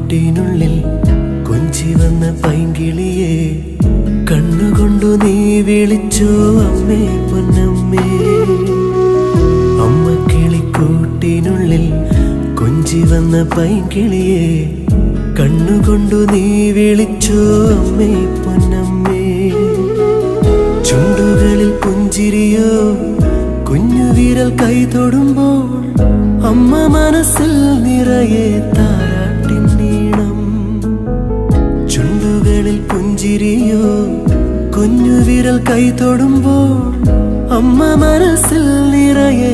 കൂട്ടിനുള്ളിൽ കൊഞ്ചി വന്ന പൈങ്കിളിയെ കണ്ണുകൊണ്ടു നീ വിളിച്ചോ അമ്മേ പൊന്നമ്മേ. അമ്മ കിളിക്കൂട്ടിനുള്ളിൽ കൊഞ്ചി വന്ന പൈങ്കിളിയെ കണ്ണുകൊണ്ടു നീ വിളിച്ചോ അമ്മേ പൊന്നമ്മേ. ചുണ്ടുകളിൽ പുഞ്ചിരിയോ കുഞ്ഞു വിരൽ കൈ തൊടുമ്പോൾ അമ്മ മനസ്സിൽ നിറയെ താരാട്ടിൻ നീണം. ചുണ്ടുകളിൽ പുഞ്ചിരിയോ കുഞ്ഞു വിരൽ കൈ തൊടുമ്പോൾ അമ്മ മനസ്സിൽ നിറയെ